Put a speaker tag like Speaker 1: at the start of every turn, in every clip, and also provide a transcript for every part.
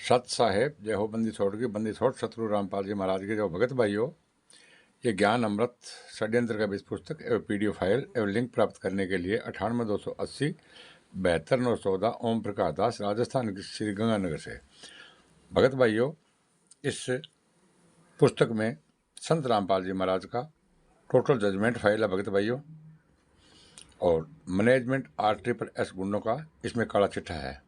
Speaker 1: सत साहेब जय हो बंदी छोड़ की बंदी छोड़ शत्रु रामपाल जी महाराज के जो भगत भाई हो, ये ज्ञान अमृत षड्यंत्र का बीज पुस्तक एवं पीडीएफ फाइल एवं लिंक प्राप्त करने के लिए 98 280 72 914 ओम प्रकाश दास, राजस्थान के श्री गंगानगर से। भगत भाइयों, इस पुस्तक में संत रामपाल जी महाराज का टोटल जजमेंट फाइल है भगत भाइयों, और मैनेजमेंट RSS गुंडों का इसमें काला चिट्ठा है।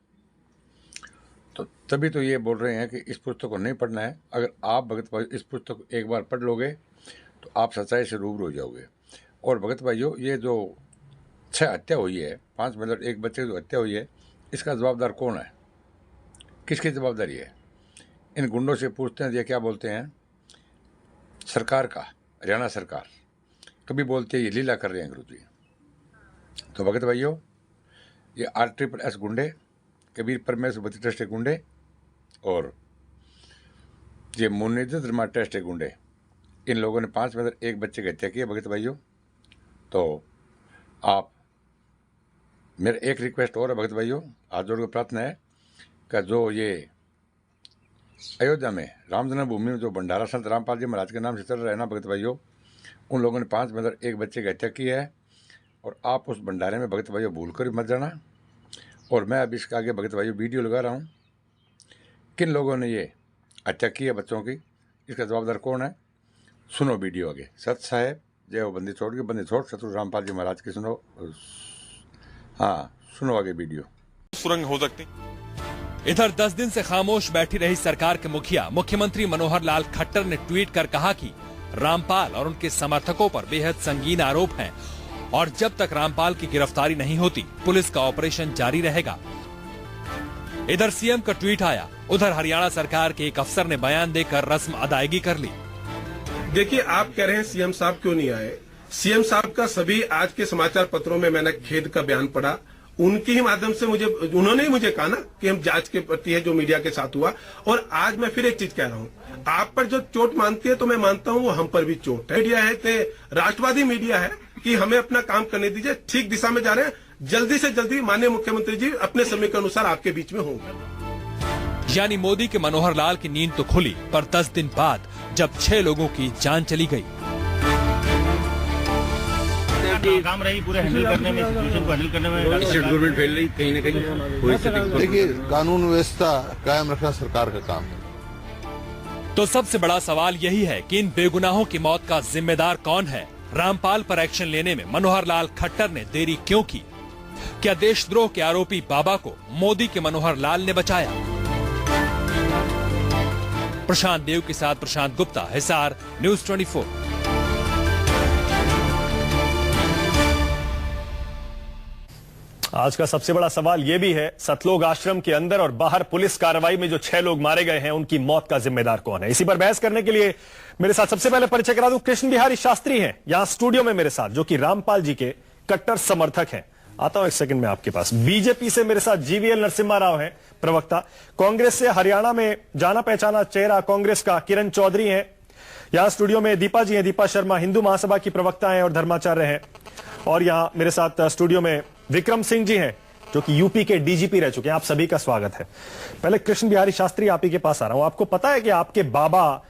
Speaker 1: तो तभी तो ये बोल रहे हैं कि इस पुस्तक को नहीं पढ़ना है। अगर आप भगत भाई इस पुस्तक को एक बार पढ़ लोगे तो आप सच्चाई से रूबरू हो जाओगे। और भगत भाइयों, ये जो 6 हत्या हुई है, 5 मतलब एक बच्चे की जो हत्या हुई है, इसका जवाबदार कौन है, किसकी जवाबदारी है? इन गुंडों से पूछते हैं, ये क्या बोलते हैं, सरकार का, हरियाणा सरकार। कभी बोलते हैं ये लीला कर रहे हैं गुरु जी। तो भगत भाइयों, ये RSS गुंडे, कबीर परमेश्वर बती ट्रस्ट के गुंडे और ये मुनिद धर्मा ट्रस्ट के गुंडे, इन लोगों ने 5 में एक बच्चे की हत्या की है भगत भाइयों। तो आप, मेरा एक रिक्वेस्ट और है भगत भाइयों, हाथ जोड़ कर प्रार्थना है कि जो ये अयोध्या में राम जन्मभूमि में जो भंडारा संत रामपाल जी महाराज के नाम से चल रहा है ना भगत भाइयों, उन लोगों ने 5 में एक बच्चे की हत्या की है। और आप उस भंडारे में भगत भाइयों भूल कर मत जाना। और मैं अब इसके आगे भगत भाइयों वीडियो लगा रहा हूँ, किन लोगों ने ये हत्या की है बच्चों की, इसका जवाबदार कौन है, सुनो वीडियो आगे। सत साहेब जय हो बंदी छोड़ की बंदी छोड़ शत्रु रामपाल जी महाराज की सुनो। हाँ, सुनो आगे वीडियो।
Speaker 2: सुरंग हो सकती।
Speaker 3: इधर 10 दिन से खामोश बैठी रही सरकार के मुखिया मुख्यमंत्री मनोहर लाल खट्टर ने ट्वीट कर कहा कि रामपाल और उनके समर्थकों पर बेहद संगीन आरोप हैं और जब तक रामपाल की गिरफ्तारी नहीं होती पुलिस का ऑपरेशन जारी रहेगा। इधर सीएम का ट्वीट आया, उधर हरियाणा सरकार के एक अफसर ने बयान देकर रस्म अदायगी कर ली।
Speaker 4: देखिए, आप कह रहे हैं सीएम साहब क्यों नहीं आए। सीएम साहब का सभी आज के समाचार पत्रों में मैंने खेद का बयान पढ़ा, उनके ही माध्यम से उन्होंने ही मुझे कहा ना कि हम जांच के प्रति है जो मीडिया के साथ हुआ। और आज मैं फिर एक चीज कह रहा हूँ, आप पर जो चोट मानती है तो मैं मानता हूँ वो हम पर भी चोट है। मीडिया है ते राष्ट्रवादी मीडिया है कि हमें अपना काम करने दीजिए, ठीक दिशा में जा रहे हैं। जल्दी से जल्दी माननीय मुख्यमंत्री जी अपने समय के अनुसार आपके बीच में होंगे।
Speaker 3: यानी मोदी के मनोहर लाल की नींद तो खुली, पर 10 दिन बाद जब 6 लोगों की जान चली गई।
Speaker 5: काम रही पूरे हैंडल करने में, सिचुएशन को हैंडल करने में
Speaker 2: गवर्नमेंट फैल रही कहीं न कहीं।
Speaker 6: देखिए, कानून व्यवस्था कायम रखना सरकार का काम है।
Speaker 3: तो सबसे बड़ा सवाल यही है कि इन बेगुनाहों की मौत का जिम्मेदार कौन है? रामपाल पर एक्शन लेने में मनोहर लाल खट्टर ने देरी क्यों की? क्या देशद्रोह के आरोपी बाबा को मोदी के मनोहर लाल ने बचाया? प्रशांत देव के साथ प्रशांत गुप्ता, हिसार, न्यूज़ 24।
Speaker 7: आज का सबसे बड़ा सवाल यह भी है, सतलोक आश्रम के अंदर और बाहर पुलिस कार्रवाई में जो 6 लोग मारे गए हैं, उनकी मौत का जिम्मेदार कौन है? इसी पर बहस करने के लिए मेरे साथ सबसे पहले परिचय करा दूं, कृष्ण बिहारी शास्त्री हैं यहां स्टूडियो में मेरे साथ, जो कि रामपाल जी के कट्टर समर्थक हैं। आता हूं एक सेकंड में आपके पास। बीजेपी से मेरे साथ GVL नरसिम्हा राव हैं, प्रवक्ता। कांग्रेस से हरियाणा में जाना पहचाना चेहरा कांग्रेस का किरण चौधरी हैं। यहां स्टूडियो में दीपा जी हैं, दीपा शर्मा, हिंदू महासभा की प्रवक्ता हैं और धर्माचार्य हैं। और यहां मेरे साथ स्टूडियो में विक्रम सिंह जी हैं, जो कि यूपी के DGP रह चुके हैं। आप सभी का स्वागत है। पहले कृष्ण बिहारी शास्त्री, आप ही के पास आ रहा हूं। आपको पता है कि आपके बाबा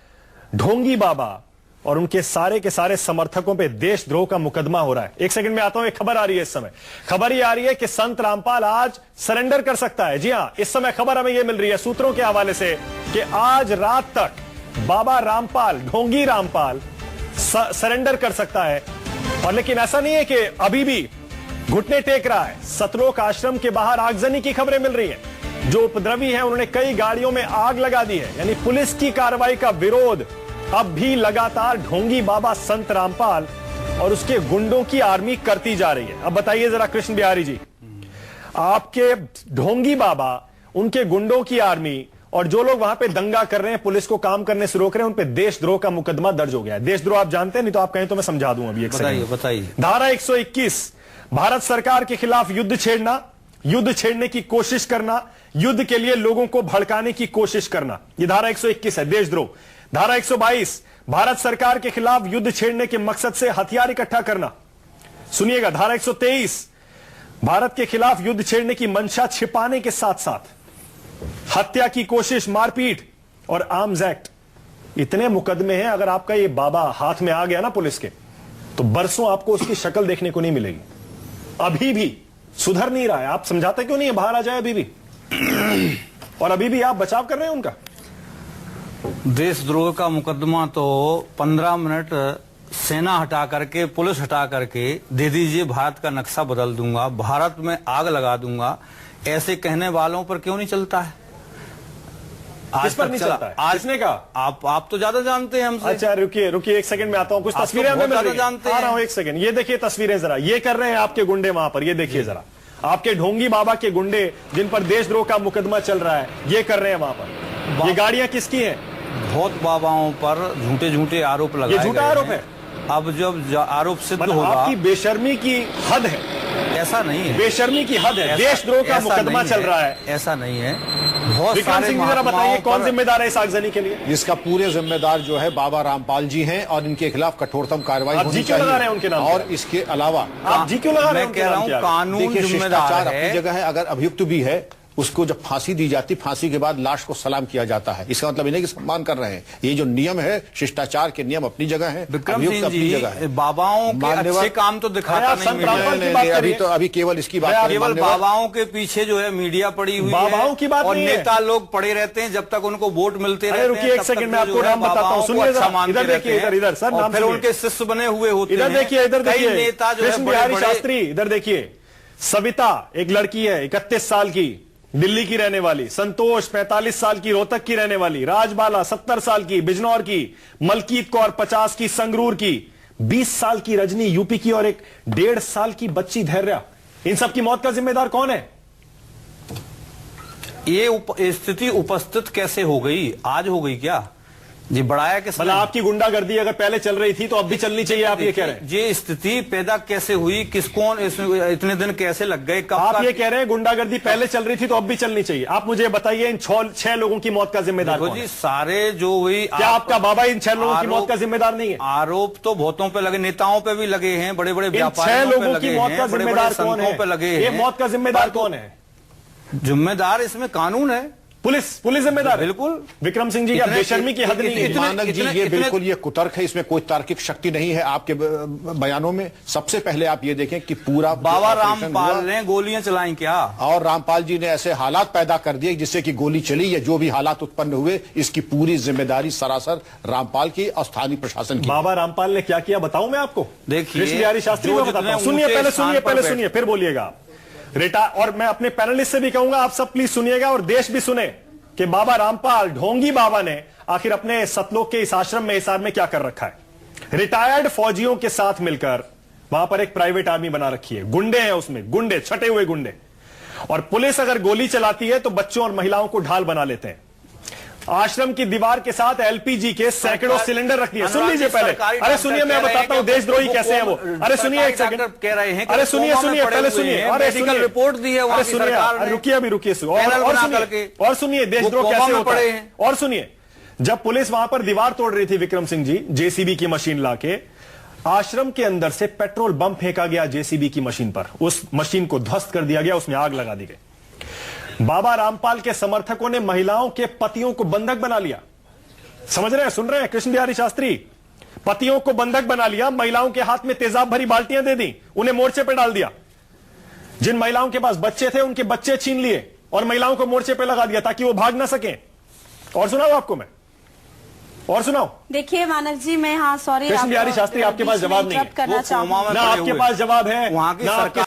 Speaker 7: ढोंगी बाबा और उनके सारे के सारे समर्थकों पे देशद्रोह का मुकदमा हो रहा है? एक सेकंड में आता हूं। एक खबर आ रही है इस समय, खबर ये आ रही है कि संत रामपाल आज सरेंडर कर सकता है। जी हां, इस समय खबर हमें यह मिल रही है सूत्रों के हवाले से कि आज रात तक बाबा रामपाल, ढोंगी रामपाल सरेंडर कर सकता है। और लेकिन ऐसा नहीं है कि अभी भी घुटने टेक रहा है। सतलोक आश्रम के बाहर आगजनी की खबरें मिल रही हैं। जो उपद्रवी हैं उन्होंने कई गाड़ियों में आग लगा दी है। यानी पुलिस की कार्रवाई का विरोध अब भी लगातार ढोंगी बाबा संत रामपाल और उसके गुंडों की आर्मी करती जा रही है। अब बताइए जरा कृष्ण बिहारी जी, आपके ढोंगी बाबा, उनके गुंडों की आर्मी और जो लोग वहां पे दंगा कर रहे हैं, पुलिस को काम करने से रोक रहे हैं, उन पे देशद्रोह का मुकदमा दर्ज हो गया है। देशद्रोह आप जानते हैं, नहीं तो आप कहें तो मैं समझा दूं अभी। एक सेकंड
Speaker 5: बताइए।
Speaker 7: धारा 121, भारत सरकार के खिलाफ युद्ध छेड़ना, युद्ध छेड़ने की कोशिश करना, युद्ध के लिए लोगों को भड़काने की कोशिश करना, यह धारा 121 है, देशद्रोह। धारा 122, भारत सरकार के खिलाफ युद्ध छेड़ने के मकसद से हथियार इकट्ठा करना। सुनिएगा, धारा 123, भारत के खिलाफ युद्ध छेड़ने की मंशा छिपाने के साथ साथ हत्या की कोशिश, मारपीट और आर्म्स एक्ट, इतने मुकदमे हैं। अगर आपका ये बाबा हाथ में आ गया ना पुलिस के, तो बरसों आपको उसकी शक्ल देखने को नहीं मिलेगी। अभी भी सुधर नहीं रहा है। आप समझाते क्यों नहीं है बाहर आ जाए अभी भी? और अभी भी आप बचाव कर रहे हैं उनका।
Speaker 8: देशद्रोह का मुकदमा तो 15 मिनट सेना हटा करके, पुलिस हटा करके दे दीजिए, भारत का नक्शा बदल दूंगा, भारत में आग लगा दूंगा, ऐसे कहने वालों पर क्यों नहीं चलता है?
Speaker 7: आज पर नहीं चलता है। आज किसने कहा?
Speaker 8: आप तो ज्यादा जानते हैं हमसे।
Speaker 7: अच्छा रुकिए एक सेकंड में आता हूं। कुछ तस्वीरें हमें मिल रही हैं। आ रहा हूं एक सेकंड। ये देखिए तस्वीरें जरा, ये कर रहे हैं आपके गुंडे वहां पर। ये देखिए जरा, आपके ढोंगी बाबा के गुंडे जिन पर देशद्रोह का मुकदमा चल रहा है, ये कर रहे हैं वहां पर। ये गाड़ियां किसकी हैं?
Speaker 8: बहुत बाबाओं पर झूठे आरोप लगाए।
Speaker 7: ये झूठा आरोप है।
Speaker 8: अब जब आरोप सिद्ध होगा,
Speaker 7: आपकी बेशर्मी की हद है।
Speaker 8: ऐसा नहीं है,
Speaker 7: बेशर्मी की हद है। देशद्रोह का मुकदमा चल रहा है,
Speaker 8: ऐसा नहीं है। बहुत
Speaker 7: विक्रम
Speaker 8: सारे
Speaker 7: सिंह जरा बताइए कौन जिम्मेदार है इस आगजनी के लिए?
Speaker 9: इसका पूरे जिम्मेदार जो है बाबा रामपाल जी हैं और इनके खिलाफ कठोरतम कार्रवाई होनी चाहिए।
Speaker 7: लगा रहे हैं उनके नाम
Speaker 9: और इसके अलावा
Speaker 7: आप जी क्यों लगा रहे हैं?
Speaker 8: मैं कह रहा हूं कानून जिम्मेदार है।
Speaker 9: अपनी जगह है। अगर अभियुक्त भी है, उसको जब फांसी दी जाती, फांसी के बाद लाश को सलाम किया जाता है। इसका मतलब इन्हें कि सम्मान कर रहे हैं। ये जो नियम है, शिष्टाचार के नियम अपनी जगह है,
Speaker 8: विक्रम सिंह जी बाबाओं के अच्छे काम तो दिखाता नहीं।
Speaker 9: अभी केवल इसकी बात,
Speaker 8: केवल बाबाओं के पीछे जो है मीडिया पड़ी हुई
Speaker 7: बाबाओं की बात
Speaker 8: और
Speaker 7: नहीं
Speaker 8: नेता लोग पड़े रहते हैं जब तक उनको वोट मिलते रहते हैं।
Speaker 7: रुकिए एक सेकंड, मैं आपको नाम बताता हूं। सुनिए इधर देखिए, इधर सर, नाम
Speaker 8: फिर उनके शिष्य बने हुए होते हैं।
Speaker 7: इधर देखिए, इधर देखिए,
Speaker 8: नेता जो
Speaker 7: कृष्ण बिहारी शास्त्री। इधर देखिए, सविता एक लड़की है 31 साल की, दिल्ली की रहने वाली। संतोष 45 साल की, रोहतक की रहने वाली। राजबाला 70 साल की, बिजनौर की। मलकीत कौर 50 की, संगरूर की। 20 साल की रजनी यूपी की, और एक 1.5 साल की बच्ची धैर्या। इन सब की मौत का जिम्मेदार कौन है?
Speaker 8: ये स्थिति उपस्थित कैसे हो गई? आज हो गई क्या जी? बढ़ाया कि
Speaker 7: मतलब आपकी गुंडागर्दी अगर पहले चल रही थी तो अब भी चलनी चाहिए, आप ये कह रहे हैं?
Speaker 8: ये स्थिति पैदा कैसे हुई? कौन इसमें इतने दिन कैसे लग गए? कब
Speaker 7: आप ये कह रहे हैं गुंडागर्दी पहले चल रही थी तो अब भी चलनी चाहिए? आप मुझे बताइए, इन 6 लोगों की मौत का जिम्मेदार कौन है?
Speaker 8: सारे जो हुई,
Speaker 7: क्या आपका बाबा इन 6 लोगों की मौत का जिम्मेदार नहीं है?
Speaker 8: आरोप तो बहुतों पे लगे, नेताओं पे भी लगे हैं, बड़े बड़े व्यापारियों
Speaker 7: 6 लोगों की मौत का जिम्मेदार कौन है? ये मौत का जिम्मेदार कौन है?
Speaker 8: जिम्मेदार इसमें कानून है,
Speaker 7: पुलिस जिम्मेदार।
Speaker 8: बिल्कुल।
Speaker 7: विक्रम सिंह जी, बेशर्मी की हद नहीं है।
Speaker 9: मानक जी, ये बिल्कुल ये कुतर्क है, इसमें कोई तार्किक शक्ति नहीं है आपके बयानों में। सबसे पहले आप ये देखें कि पूरा
Speaker 8: बाबा रामपाल ने गोलियां चलाई क्या?
Speaker 9: और रामपाल जी ने ऐसे हालात पैदा कर दिए जिससे कि गोली चली, या जो भी हालात उत्पन्न हुए, इसकी पूरी जिम्मेदारी सरासर रामपाल की और स्थानीय प्रशासन की।
Speaker 7: बाबा रामपाल ने क्या किया बताऊं मैं आपको?
Speaker 8: देखिए,
Speaker 7: कृष्ण बिहारी शास्त्री को बताता हूं। सुनिए, पहले सुनिए, फिर बोलिएगा। और मैं अपने पैनलिस्ट से भी कहूंगा, आप सब प्लीज सुनिएगा और देश भी सुने कि बाबा रामपाल, ढोंगी बाबा ने आखिर अपने सतलोक के इस आश्रम में, हिसार में क्या कर रखा है। रिटायर्ड फौजियों के साथ मिलकर वहां पर एक प्राइवेट आर्मी बना रखी है। गुंडे हैं उसमें, गुंडे, छटे हुए गुंडे। और पुलिस अगर गोली चलाती है तो बच्चों और महिलाओं को ढाल बना लेते हैं। आश्रम की दीवार के साथ एलपीजी के सैकड़ों सिलेंडर रख दिए। सुन लीजिए पहले। अरे सुनिए, मैं बताता हूं देशद्रोही कैसे है वो। अरे सुनिए एक सेकंड,
Speaker 8: कह रहे हैं।
Speaker 7: अरे सुनिए, पहले सुनिए। अरे सुनिए,
Speaker 8: रिपोर्ट दी है वहां की सरकार ने।
Speaker 7: रुकिए और सुनिए देशद्रोह कैसे होता है। और सुनिए, जब पुलिस वहां पर दीवार तोड़ रही थी विक्रम सिंह जी, जेसीबी की मशीन लाके आश्रम के अंदर से पेट्रोल बम फेंका गया जेसीबी की मशीन पर। उस मशीन को ध्वस्त कर दिया गया, उसमें आग लगा दी गई। बाबा रामपाल के समर्थकों ने महिलाओं के पतियों को बंधक बना लिया। समझ रहे हैं, सुन रहे हैं कृष्ण बिहारी शास्त्री? पतियों को बंधक बना लिया, महिलाओं के हाथ में तेजाब भरी बाल्टियां दे दी, उन्हें मोर्चे पे डाल दिया। जिन महिलाओं के पास बच्चे थे उनके बच्चे छीन लिए और महिलाओं को मोर्चे पे लगा दिया ताकि वो भाग ना सकें। और सुनाओ आपको मैं, और सुनाओ।
Speaker 10: देखिए मानक जी, मैं, हाँ सॉरी,
Speaker 7: कृष्ण बिहारी शास्त्री, आपके पास जवाब नहीं है
Speaker 10: करना चाहूंगा
Speaker 7: ना, आपके पास जवाब है
Speaker 8: वहां की सरकार